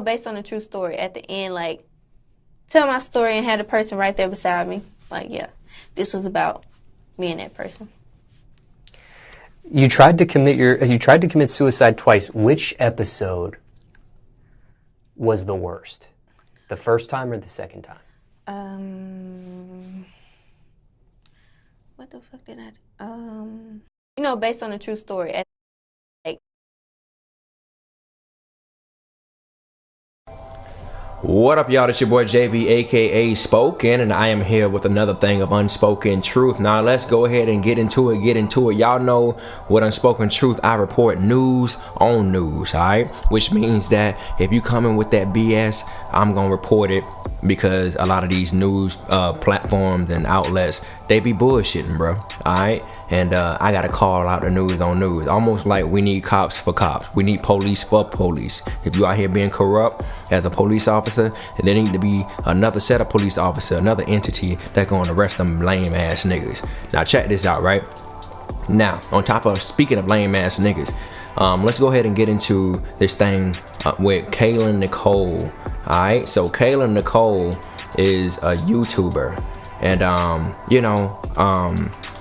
Based on a true story at the end, like, tell my story and have the person right there beside me. Like, yeah, this was about me and that person. You tried to commit suicide twice. Which episode was the worst? The first time or the second time? What the fuck did I do? Based on a true story. What up, y'all? It's your boy JB, aka Spoken, and I am here with another thing of Unspoken Truth. Now let's go ahead and get into it. Y'all know what Unspoken Truth, I report news on news, alright? Which means that if you come in with that BS, I'm gonna report it, because a lot of these news platforms and outlets, they be bullshitting, bro, alright? And I gotta call out the news on news. Almost like we need cops for cops. We need police for police. If you out here being corrupt as a police officer, then there need to be another set of police officer, another entity that's gonna arrest them lame ass niggas. Now check this out, right? Now, on top of speaking of lame ass niggas, let's go ahead and get into this thing with Kayla Nicole. Alright, so Kayla Nicole is a YouTuber, and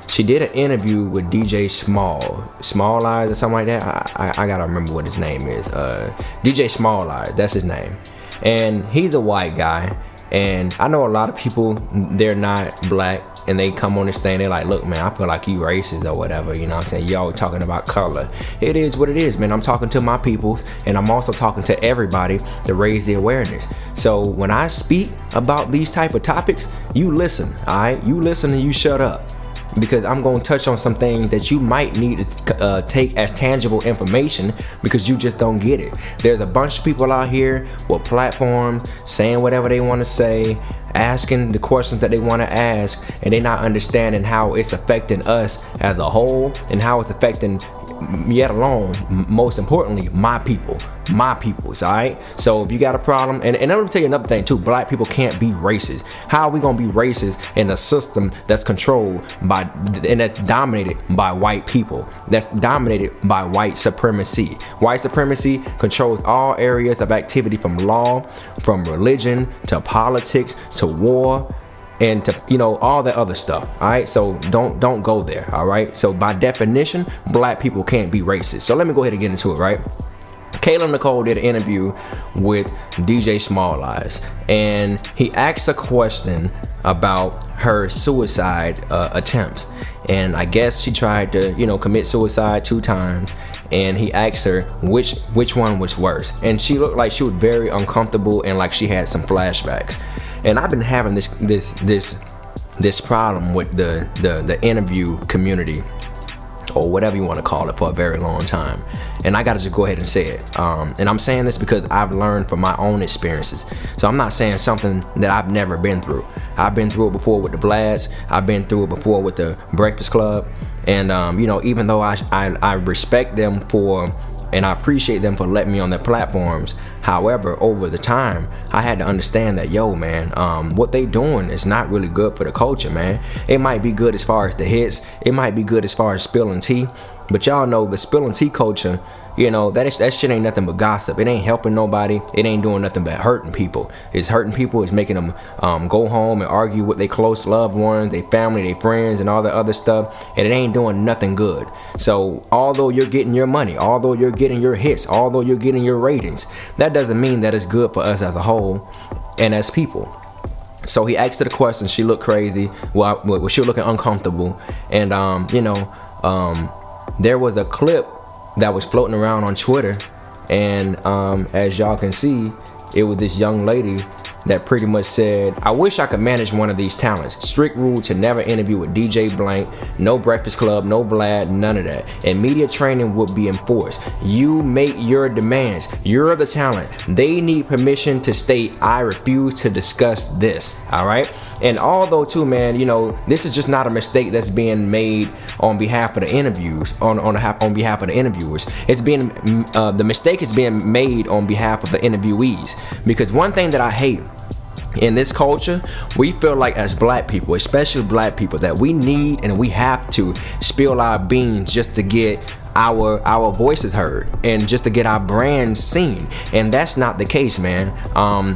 she did an interview with DJ Smallz or something like that. I gotta remember what his name is. DJ Smallz, that's his name. And he's a white guy. And I know a lot of people, they're not black, and they come on this thing, they're like, look, man, I feel like you racist or whatever, you know what I'm saying? Y'all talking about color. It is what it is, man. I'm talking to my people, and I'm also talking to everybody to raise the awareness. So when I speak about these type of topics, you listen, all right? You listen and you shut up. Because I'm going to touch on some things that you might need to take as tangible information, because you just don't get it. There's a bunch of people out here with platforms saying whatever they want to say, asking the questions that they want to ask, and they're not understanding how it's affecting us as a whole, and how it's affecting, yet alone, most importantly, my peoples, all right? So if you got a problem, and let me tell you another thing too, black people can't be racist. How are we gonna be racist in a system that's controlled by, and that's dominated by white people, that's dominated by white supremacy? White supremacy controls all areas of activity, from law, from religion, to politics, to war, and to, all that other stuff. All right, so don't go there. All right, so by definition, black people can't be racist. So let me go ahead and get into it, right? Kayla Nicole did an interview with DJ Smallz, and he asked a question about her suicide attempts. And I guess she tried to commit suicide 2 times, and he asked her which one was worse, and she looked like she was very uncomfortable and like she had some flashbacks. And I've been having this problem with the interview community, or whatever you want to call it, for a very long time. And I gotta just go ahead and say it. And I'm saying this because I've learned from my own experiences. So I'm not saying something that I've never been through. I've been through it before with the Blast. I've been through it before with the Breakfast Club. And even though I respect them for, and I appreciate them for letting me on their platforms, however, over the time, I had to understand that, what they doing is not really good for the culture, man. It might be good as far as the hits, it might be good as far as spilling tea, but y'all know the spilling tea culture, that shit ain't nothing but gossip. It ain't helping nobody. It ain't doing nothing but hurting people. It's hurting people. It's making them go home and argue with their close loved ones, their family, their friends, and all that other stuff. And it ain't doing nothing good. So although you're getting your money, although you're getting your hits, although you're getting your ratings, that doesn't mean that it's good for us as a whole and as people. So he asked her the question. She looked crazy. Well, she was looking uncomfortable. And there was a clip that was floating around on Twitter, and as y'all can see, it was this young lady that pretty much said, I wish I could manage one of these talents. Strict rule to never interview with DJ Blank, no Breakfast Club, no Vlad, none of that. And media training would be enforced. You make your demands. You're the talent. They need permission to state, I refuse to discuss this. All right? And although too, man, this is just not a mistake that's being made on behalf of the interviews, on behalf of the interviewers. It's being the mistake is being made on behalf of the interviewees. Because one thing that I hate in this culture, we feel like as black people, especially black people, that we need and we have to spill our beans just to get our voices heard and just to get our brand seen. And that's not the case, man.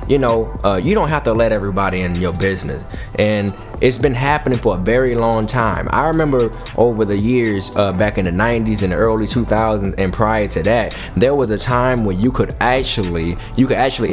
You don't have to let everybody in your business. And it's been happening for a very long time. I remember over the years, back in the 90s and the early 2000s and prior to that, there was a time when you could actually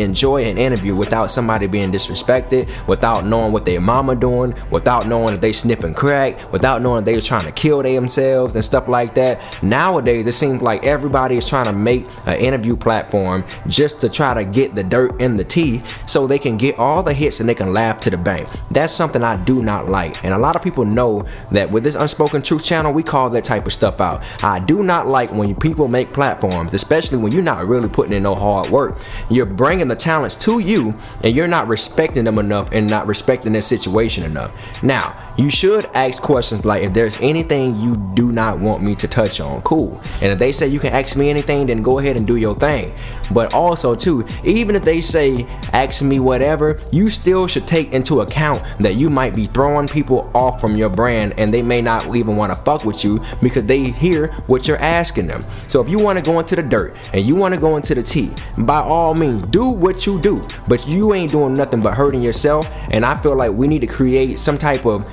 enjoy an interview without somebody being disrespected, without knowing what their mama doing, without knowing that they sniffing crack, without knowing they was trying to kill themselves and stuff like that. Nowadays, it seems like everybody is trying to make an interview platform just to try to get the dirt and the tea so they can get all the hits and they can laugh to the bank. That's something I do not like, and a lot of people know that with this Unspoken Truth channel, we call that type of stuff out. I do not like when people make platforms, especially when you're not really putting in no hard work. You're bringing the talents to you and you're not respecting them enough and not respecting their situation enough. Now, you should ask questions like, if there's anything you do not want me to touch on, cool. And if they say you can ask me anything, then go ahead and do your thing. But also too, even if they say ask me whatever, you still should take into account that you might be throwing people off from your brand and they may not even want to fuck with you because they hear what you're asking them. So if you want to go into the dirt and you want to go into the tea, by all means do what you do, but you ain't doing nothing but hurting yourself. And I feel like we need to create some type of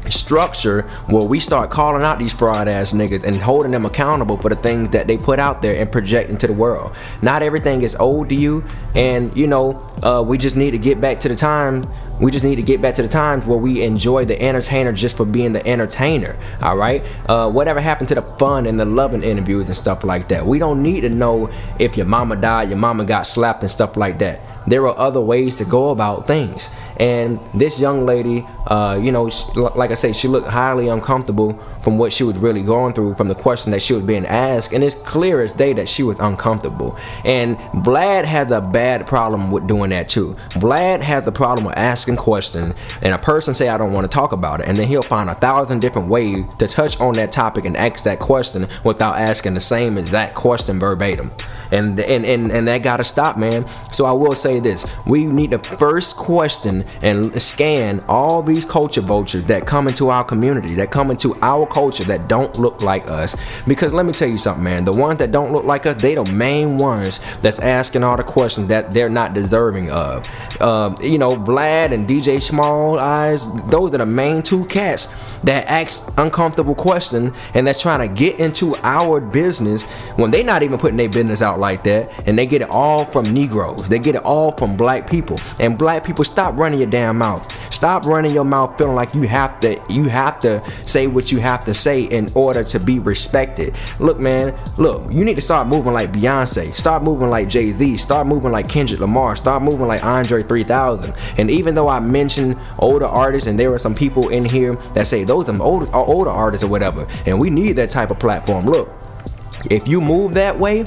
structure where we start calling out these fraud ass niggas and holding them accountable for the things that they put out there and project into the world. Not everything is owed to you, and we just need to get back to the time. We just need to get back to the times where we enjoy the entertainer just for being the entertainer. All right, whatever happened to the fun and the loving interviews and stuff like that? We don't need to know if your mama died, your mama got slapped and stuff like that. There are other ways to go about things. And this young lady, like I say, she looked highly uncomfortable from what she was really going through, from the question that she was being asked. And it's clear as day that she was uncomfortable. And Vlad has a bad problem with doing that too. Vlad has a problem with asking questions and a person say, I don't want to talk about it. And then he'll find 1,000 different ways to touch on that topic and ask that question without asking the same exact question verbatim. And that gotta stop, man. So I will say this: we need to first question and scan all these culture vultures that come into our community, that come into our culture, that don't look like us. Because let me tell you something, man, the ones that don't look like us, they the main ones that's asking all the questions that they're not deserving of. Vlad and DJ Smallz, those are the main two cats that ask uncomfortable questions and that's trying to get into our business when they not even putting their business out like that. And they get it all from Negroes, they get it all from black people. And black people, stop running your damn mouth. Stop running your mouth feeling like you have to say what you have to say in order to be respected. Look, man, you need to start moving like Beyonce, start moving like Jay-Z, start moving like Kendrick Lamar, start moving like Andre 3000. And even though I mentioned older artists, and there are some people in here that say those are older artists or whatever, and we need that type of platform. Look, if you move that way,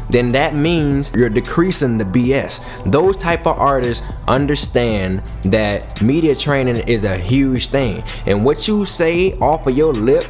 then that means you're decreasing the BS. Those type of artists understand that media training is a huge thing, and what you say off of your lip,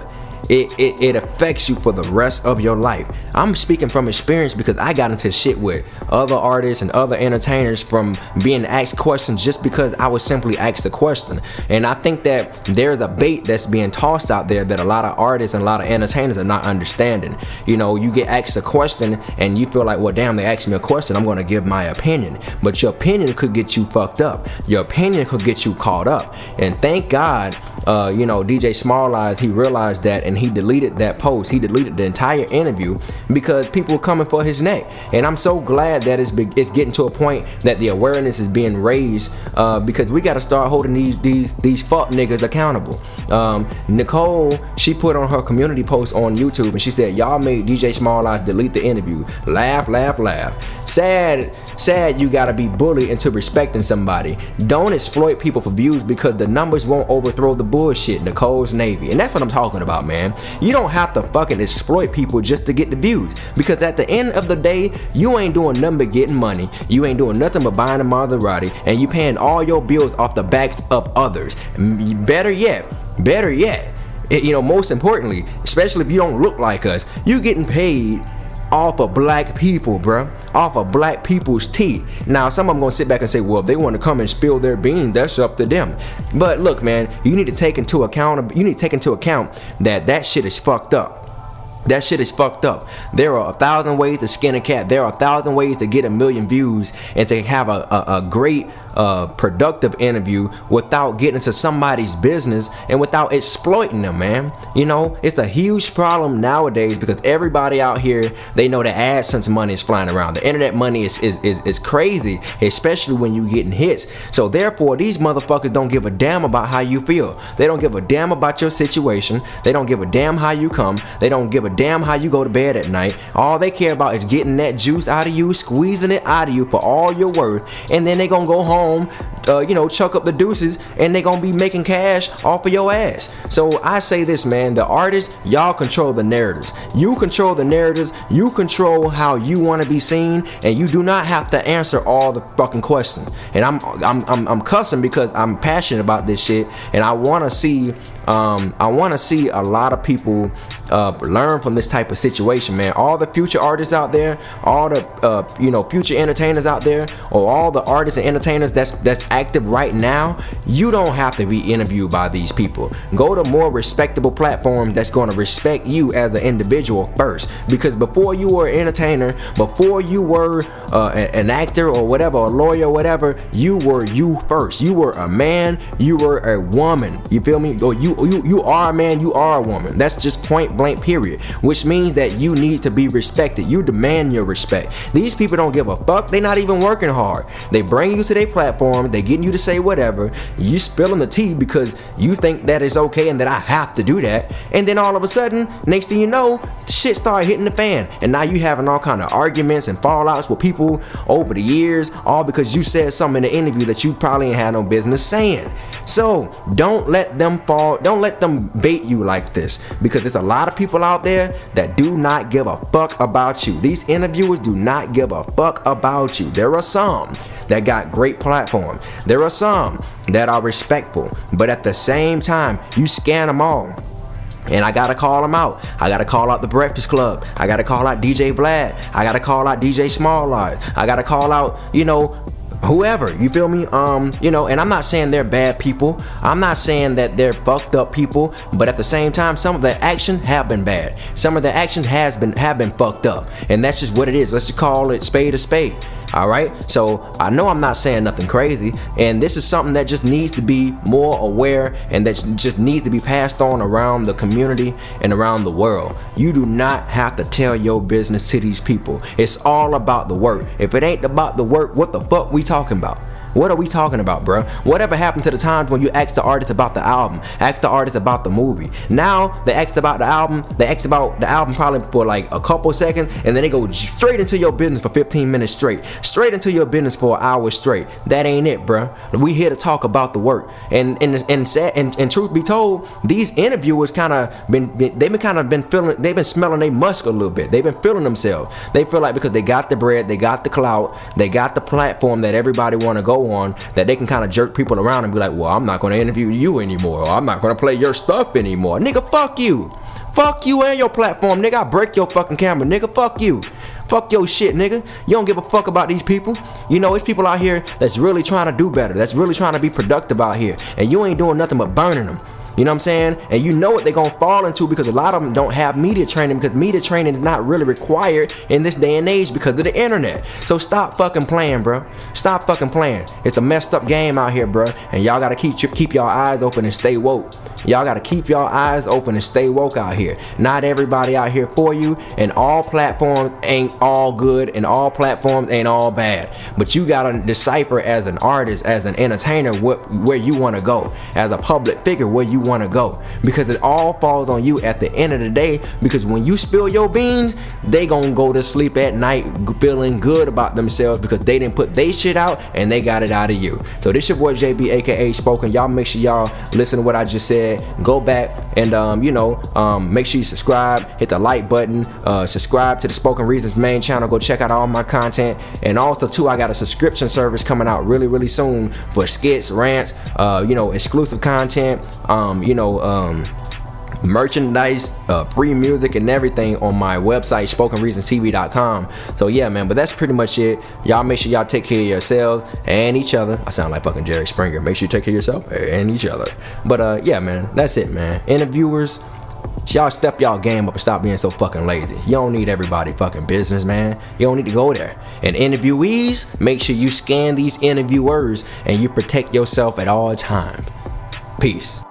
it affects you for the rest of your life. I'm speaking from experience because I got into shit with other artists and other entertainers from being asked questions just because I was simply asked a question. And I think that there's a bait that's being tossed out there that a lot of artists and a lot of entertainers are not understanding. You get asked a question and you feel like, well, damn, they asked me a question, I'm going to give my opinion. But your opinion could get you fucked up. Your opinion could get you caught up. And thank God, DJ Smallz, he realized that and he deleted that post. He deleted the entire interview because people were coming for his neck. And I'm so glad that it's getting to a point that the awareness is being raised, because we got to start holding these fuck niggas accountable. Nicole, she put on her community post on YouTube and she said, y'all made DJ Smallz delete the interview. Laugh, laugh, laugh. Sad you gotta be bullied into respecting somebody. Don't exploit people for views because the numbers won't overthrow the bullshit. Nicole's Navy. And that's what I'm talking about, man. You don't have to fucking exploit people just to get the views, because at the end of the day, you ain't doing nothing but getting money. You ain't doing nothing but buying a Maserati, and you paying all your bills off the backs of others. Better yet, most importantly, especially if you don't look like us, you getting paid off of black people, bruh. Off of black people's tea. Now, some of them gonna sit back and say, well, if they want to come and spill their beans, that's up to them. But look, man, you need to take into account that shit is fucked up. That shit is fucked up. There are 1,000 ways to skin a cat. There are 1,000 ways to get 1 million views and to have a great productive interview without getting into somebody's business and without exploiting them, man. You know, it's a huge problem nowadays because everybody out here, they know that AdSense money is flying around. The internet money is crazy, especially when you getting hits. So therefore, these motherfuckers don't give a damn about how you feel. They don't give a damn about your situation. They don't give a damn how you come. They don't give a damn how you go to bed at night. All they care about is getting that juice out of you, squeezing it out of you for all your worth, and then they gonna go home, chuck up the deuces, and they gonna be making cash off of your ass. So I say this, man, the artists, y'all control the narratives. You control the narratives. You control how you want to be seen, and you do not have to answer all the fucking questions. And I'm cussing because I'm passionate about this shit, and I want to see a lot of people learn from this type of situation, man. All the future artists out there, all the future entertainers out there, or all the artists and entertainers that's active right now, you don't have to be interviewed by these people. Go to more respectable platforms that's going to respect you as an individual first, because before you were an entertainer, before you were an actor or whatever, a lawyer or whatever, you were you first. You were a man, you were a woman, you feel me? Or you are a man, you are a woman. That's just point blank period, which means that you need to be respected. You demand your respect. These people don't give a fuck. They not even working hard. They bring you to their platform, they getting you to say whatever, you spilling the tea because you think that is okay and that I have to do that, and then all of a sudden, next thing you know, shit started hitting the fan, and now you having all kind of arguments and fallouts with people over the years, all because you said something in the interview that you probably ain't had no business saying. So don't let them bait you like this, because there's a lot of people out there that do not give a fuck about you. These interviewers do not give a fuck about you. There are some that got great platforms. There are some that are respectful, but at the same time, you scan them all. And I gotta call them out. I gotta call out The Breakfast Club. I gotta call out DJ Vlad. I gotta call out DJ Smallz. I gotta call out, whoever, you feel me? And I'm not saying they're bad people. I'm not saying that they're fucked up people, but at the same time, some of their action have been bad. Some of their action have been fucked up, and that's just what it is. Let's just call it spade a spade. All right, so I know I'm not saying nothing crazy, and this is something that just needs to be more aware, and that just needs to be passed on around the community and around the world. You do not have to tell your business to these people. It's all about the work. If it ain't about the work, what the fuck we talking about? What are we talking about, bro? Whatever happened to the times when you asked the artist about the album, asked the artist about the movie? Now they asked about the album, probably for like a couple seconds, and then they go straight into your business for 15 minutes straight into your business for an hour straight. That ain't it, bro. We here to talk about the work. And truth be told, these interviewers they've been smelling their musk a little bit. They've been feeling themselves. They feel like because they got the bread, they got the clout, they got the platform that everybody want to go on, that they can kind of jerk people around and be like, well, I'm not going to interview you anymore, or I'm not going to play your stuff anymore. Nigga, fuck you. Fuck you and your platform, nigga. I break your fucking camera, nigga. Fuck you. Fuck your shit, nigga. You don't give a fuck about these people. It's people out here that's really trying to do better, that's really trying to be productive out here, and you ain't doing nothing but burning them. You know what I'm saying? And you know what they're going to fall into, because a lot of them don't have media training, because media training is not really required in this day and age because of the internet. So stop fucking playing, bro. Stop fucking playing. It's a messed up game out here, bro. And y'all got to keep y'all eyes open and stay woke. Y'all got to keep y'all eyes open and stay woke out here. Not everybody out here for you, and all platforms ain't all good, and all platforms ain't all bad. But you got to decipher as an artist, as an entertainer, where you want to go. As a public figure, where you want to go, because it all falls on you at the end of the day. Because when you spill your beans, they gonna go to sleep at night feeling good about themselves, because they didn't put they shit out and they got it out of you. So this your boy JB, aka Spoken. Y'all make sure y'all listen to what I just said. Go back and make sure you subscribe, hit the like button, subscribe to the Spoken Reasons main channel. Go check out all my content, and also too, I got a subscription service coming out really soon for skits, rants, exclusive content, merchandise, free music and everything on my website, SpokenReasonsTV.com. So yeah, man, but that's pretty much it. Y'all make sure y'all take care of yourselves and each other. I sound like fucking Jerry Springer. Make sure you take care of yourself and each other. But yeah, man, that's it, man. Interviewers, y'all step y'all game up and stop being so fucking lazy. You don't need everybody fucking business, man. You don't need to go there. And interviewees, make sure you scan these interviewers and you protect yourself at all times. Peace.